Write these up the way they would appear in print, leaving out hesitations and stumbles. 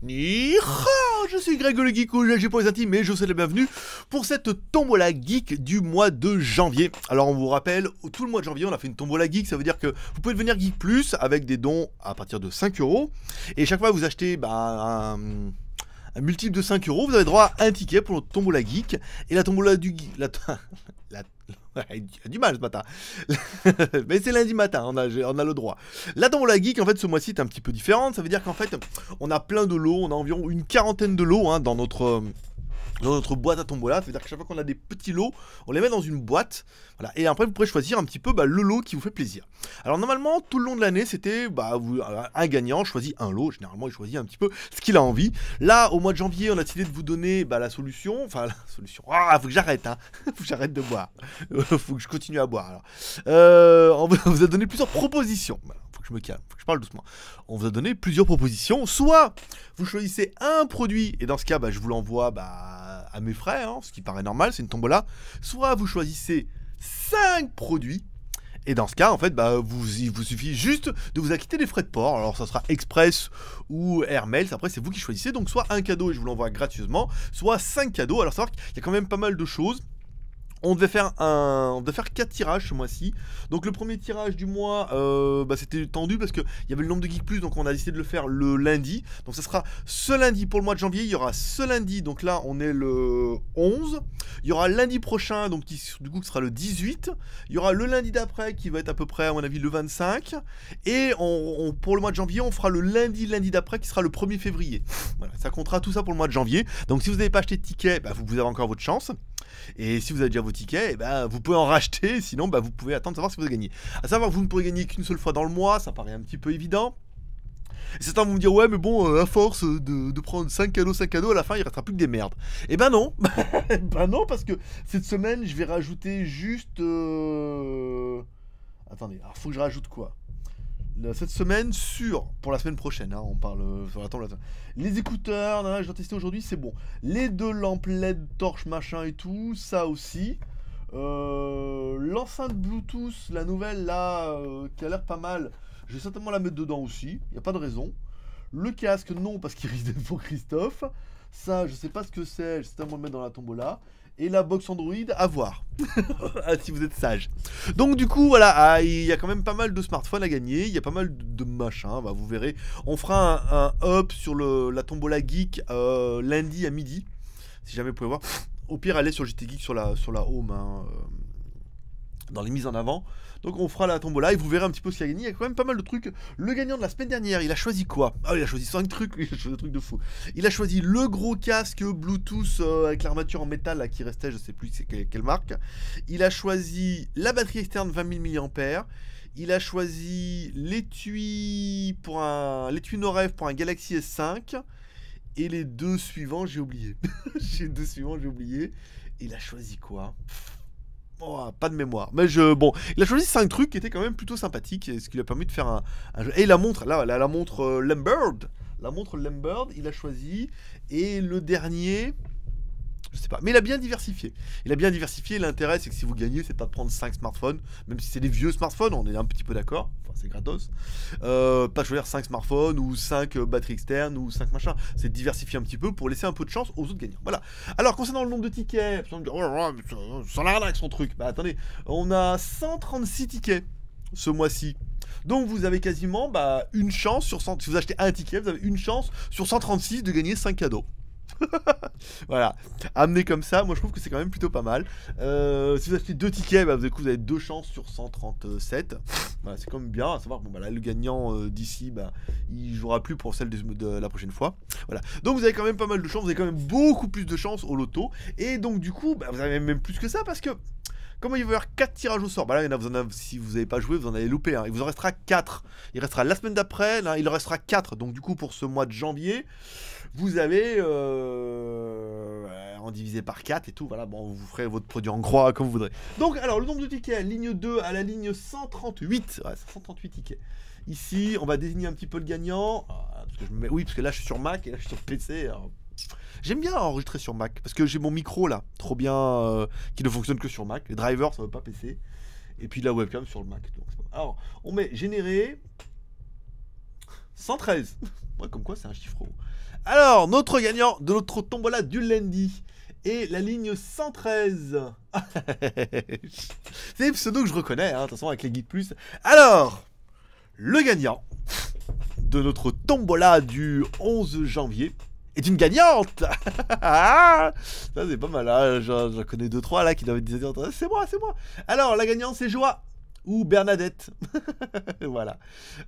Ni hao, je suis Greg le Geek ou GG pour les intimes et je vous souhaite la bienvenue pour cette tombola geek du mois de janvier. Alors on vous rappelle, tout le mois de janvier on a fait une tombola geek, ça veut dire que vous pouvez devenir geek plus avec des dons à partir de 5 € et chaque fois que vous achetez un multiple de 5 €, vous avez droit à un ticket pour notre tombola geek. Et la tombola du geek... il a du mal ce matin. Mais c'est lundi matin, on a le droit. La tombola geek, en fait, ce mois-ci est un petit peu différente. Ça veut dire qu'en fait, on a plein de lots. On a environ une quarantaine de lots dans notre boîte à tombola. Ça veut dire que chaque fois qu'on a des petits lots, on les met dans une boîte. Voilà. Et après, vous pourrez choisir un petit peu le lot qui vous fait plaisir. Alors, normalement, tout le long de l'année, c'était un gagnant choisit un lot. Généralement, il choisit un petit peu ce qu'il a envie. Là, au mois de janvier, on a décidé de vous donner la solution. Enfin, la solution. Ah, faut que j'arrête, hein. Faut que j'arrête de boire. Faut que je continue à boire. Alors. On vous a donné plusieurs propositions. Voilà. Faut que je me calme, faut que je parle doucement. On vous a donné plusieurs propositions. Soit vous choisissez un produit, et dans ce cas, je vous l'envoie à mes frais, hein, ce qui paraît normal, c'est une tombola. Soit vous choisissez 5 produits, et dans ce cas, en fait, il vous suffit juste de vous acquitter des frais de port. Alors, ça sera Express ou Airmail. Après, c'est vous qui choisissez. Donc, soit un cadeau et je vous l'envoie gratuitement, soit 5 cadeaux. Alors, savoir qu'il y a quand même pas mal de choses. On devait faire 4 tirages ce mois-ci. Donc le premier tirage du mois, c'était tendu parce qu'il y avait le nombre de Geek Plus, donc on a décidé de le faire le lundi. Donc ça sera ce lundi pour le mois de janvier. Il y aura ce lundi, donc là on est le 11. Il y aura lundi prochain, donc qui sera le 18. Il y aura le lundi d'après qui va être à peu près à mon avis le 25. Et pour le mois de janvier, on fera le lundi d'après qui sera le 1er février. Voilà, ça comptera tout ça pour le mois de janvier. Donc si vous n'avez pas acheté de ticket, vous avez encore votre chance. Et si vous avez déjà vos tickets, vous pouvez en racheter, sinon vous pouvez attendre de savoir si vous avez gagné. À savoir que vous ne pourrez gagner qu'une seule fois dans le mois, ça paraît un petit peu évident. Et certains vont me dire, ouais mais bon, à force de prendre 5 cadeaux, à la fin il restera plus que des merdes. Et non. Non, parce que cette semaine je vais rajouter juste... Attendez, alors faut que je rajoute quoi ? Cette semaine pour la semaine prochaine, hein, on parle les écouteurs, je dois tester aujourd'hui, c'est bon. Les 2 lampes LED, torches, machin et tout, ça aussi. L'enceinte Bluetooth, la nouvelle là, qui a l'air pas mal, je vais certainement la mettre dedans aussi, il n'y a pas de raison. Le casque, non, parce qu'il risque d'être pour Christophe. Ça, je sais pas ce que c'est, je vais certainement le mettre dans la tombola. Et la box Android, à voir. Si vous êtes sage. Donc du coup, voilà, il y a quand même pas mal de smartphones à gagner. Il y a pas mal de machins, vous verrez. On fera un up sur la tombola geek lundi à midi. Si jamais vous pouvez voir. Au pire, allez sur JT Geek sur la home, hein, dans les mises en avant. Donc on fera la tombola et vous verrez un petit peu ce qu'il a gagné. Il y a quand même pas mal de trucs. Le gagnant de la semaine dernière, il a choisi quoi ? Ah, il a choisi 5 trucs, il a choisi des trucs de fou. Il a choisi le gros casque Bluetooth avec l'armature en métal là, qui restait, je sais plus c'est quelle marque. Il a choisi la batterie externe 20 000 mAh. Il a choisi l'étui Norev pour un Galaxy S5. Et les 2 suivants, j'ai oublié. Il a choisi quoi ? Oh, pas de mémoire. Mais il a choisi 5 trucs qui étaient quand même plutôt sympathiques, ce qui lui a permis de faire un jeu. Et la montre, la montre Lambert. La montre Lambert, il a choisi. Et le dernier, je sais pas. Mais il a bien diversifié. L'intérêt, c'est que si vous gagnez, c'est pas de prendre 5 smartphones. Même si c'est des vieux smartphones, on est un petit peu d'accord. Enfin, c'est gratos. Pas de choisir 5 smartphones ou 5 batteries externes ou 5 machins. C'est de diversifier un petit peu pour laisser un peu de chance aux autres gagnants. Voilà. Alors, concernant le nombre de tickets, sans l'arnaque son truc. Attendez, on a 136 tickets ce mois-ci. Donc vous avez quasiment une chance sur 100. Si vous achetez un ticket, vous avez une chance sur 136 de gagner 5 cadeaux. Voilà, amené comme ça, moi je trouve que c'est quand même plutôt pas mal. Si vous achetez 2 tickets, vous avez 2 chances sur 137. Voilà, c'est quand même bien à savoir. Là, le gagnant d'ici, il jouera plus pour celle de la prochaine fois. Voilà, donc vous avez quand même pas mal de chances. Vous avez quand même beaucoup plus de chances au loto. Et donc du coup, vous avez même plus que ça parce que comment il va y avoir 4 tirages au sort. Là, si vous n'avez pas joué, vous en avez loupé. Il vous en restera 4. Il restera la semaine d'après. Là, il en restera 4. Donc, du coup, pour ce mois de janvier, vous avez en divisé par 4 et tout. Voilà, vous ferez votre produit en croix comme vous voudrez. Donc, alors, le nombre de tickets, ligne 2 à la ligne 138. Ouais, 138 tickets. Ici, on va désigner un petit peu le gagnant. Oui, parce que là, je suis sur Mac et là, je suis sur PC. Alors... J'aime bien enregistrer sur Mac parce que j'ai mon micro là, trop bien, qui ne fonctionne que sur Mac. Les drivers, ça ne veut pas PC. Et puis la webcam sur le Mac. Donc, alors, on met générer. 113. Ouais, comme quoi, c'est un chiffre haut. Alors, notre gagnant de notre tombola du lundi est la ligne 113. C'est des pseudos que je reconnais, hein, de toute façon, avec les Geek Plus. Alors, le gagnant de notre tombola du 11 janvier est une gagnante. Ça, c'est pas mal, hein. J'en connais 2-3 là qui doivent dire c'est moi, c'est moi. Alors, la gagnante, c'est Joie. Ou Bernadette. Voilà.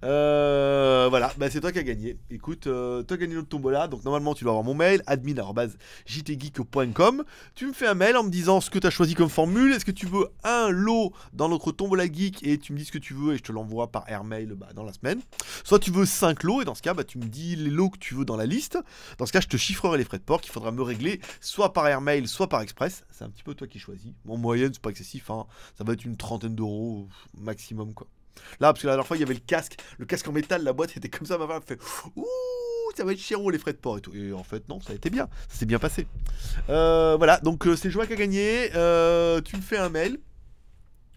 Voilà, bah, c'est toi qui as gagné. Écoute, toi qui as gagné notre tombola. Donc normalement tu dois avoir mon mail, admin@jtgeek.com. Tu me fais un mail en me disant ce que tu as choisi comme formule. Est-ce que tu veux un lot dans notre tombola geek et tu me dis ce que tu veux et je te l'envoie par airmail dans la semaine. Soit tu veux 5 lots et dans ce cas tu me dis les lots que tu veux dans la liste. Dans ce cas je te chiffrerai les frais de port qu'il faudra me régler soit par airmail soit par express. C'est un petit peu toi qui choisis. En moyenne c'est pas excessif, hein. Ça va être une trentaine d'euros maximum quoi. Là parce que la dernière fois il y avait le casque en métal, la boîte était comme ça, ma femme fait ouh ça va être chérot les frais de port et tout, et en fait non, ça a été bien, ça s'est bien passé. Voilà, donc c'est Joie qui a gagné. Tu me fais un mail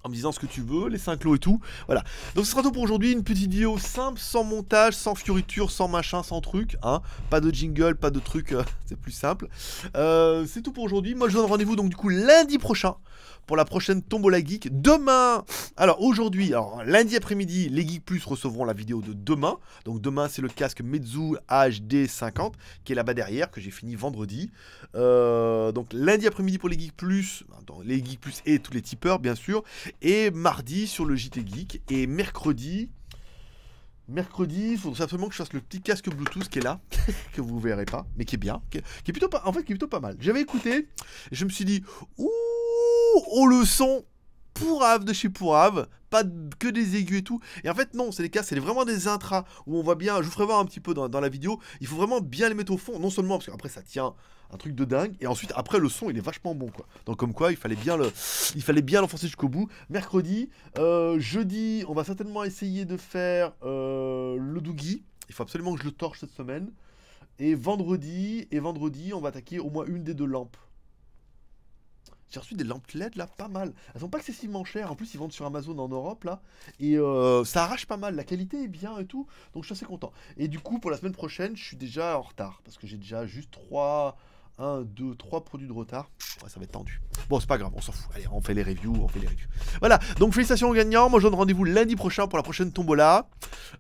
en me disant ce que tu veux, les 5 lots et tout. Voilà. Donc ce sera tout pour aujourd'hui. Une petite vidéo simple, sans montage, sans fioriture, sans machin, sans truc. Hein. Pas de jingle, pas de truc. C'est plus simple. C'est tout pour aujourd'hui. Moi je donne rendez-vous donc du coup lundi prochain pour la prochaine Tombola Geek. Demain, alors aujourd'hui, lundi après-midi, les Geek Plus recevront la vidéo de demain. Donc demain c'est le casque Meizu HD 50 qui est là-bas derrière, que j'ai fini vendredi. Donc lundi après-midi pour les Geek Plus, et tous les tipeurs bien sûr. Et mardi sur le JT Geek. Et mercredi, il faudrait absolument que je fasse le petit casque Bluetooth qui est là, que vous verrez pas, mais qui est bien, qui est plutôt pas, en fait, qui est plutôt pas mal. J'avais écouté, et je me suis dit, ouh, oh le son pourrave de chez pourrave, pas que des aigus et tout. Et en fait non, c'est des casques, c'est vraiment des intras où on voit bien, je vous ferai voir un petit peu dans la vidéo, il faut vraiment bien les mettre au fond, non seulement parce qu'après ça tient un truc de dingue, et ensuite après le son il est vachement bon quoi. Donc comme quoi il fallait bien l'enfoncer jusqu'au bout. Mercredi, jeudi, on va certainement essayer de faire le Doogie. Il faut absolument que je le torche cette semaine. Et vendredi, on va attaquer au moins une des 2 lampes. J'ai reçu des lampes LED là, pas mal. Elles sont pas excessivement chères. En plus, ils vendent sur Amazon en Europe là. Et ça arrache pas mal. La qualité est bien et tout. Donc je suis assez content. Et du coup, pour la semaine prochaine, je suis déjà en retard. Parce que j'ai déjà juste 3 produits de retard. Ouais, ça va être tendu. Bon, c'est pas grave, on s'en fout. Allez, on fait les reviews, Voilà, donc félicitations aux gagnants. Moi, je donne rendez-vous lundi prochain pour la prochaine tombola.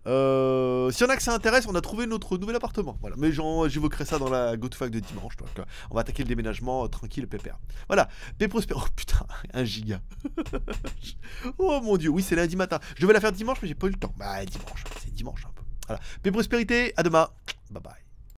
S'il y en a que ça intéresse, on a trouvé notre nouvel appartement. Voilà, mais j'évoquerai ça dans la GoToFac de dimanche. Donc, on va attaquer le déménagement tranquille, pépère. Voilà, Prospero. Oh putain, 1 giga. Oh mon dieu, oui, c'est lundi matin. Je devais la faire dimanche, mais j'ai pas eu le temps. Bah, dimanche, c'est dimanche un peu. Voilà, paix prospérité, à demain. Bye bye.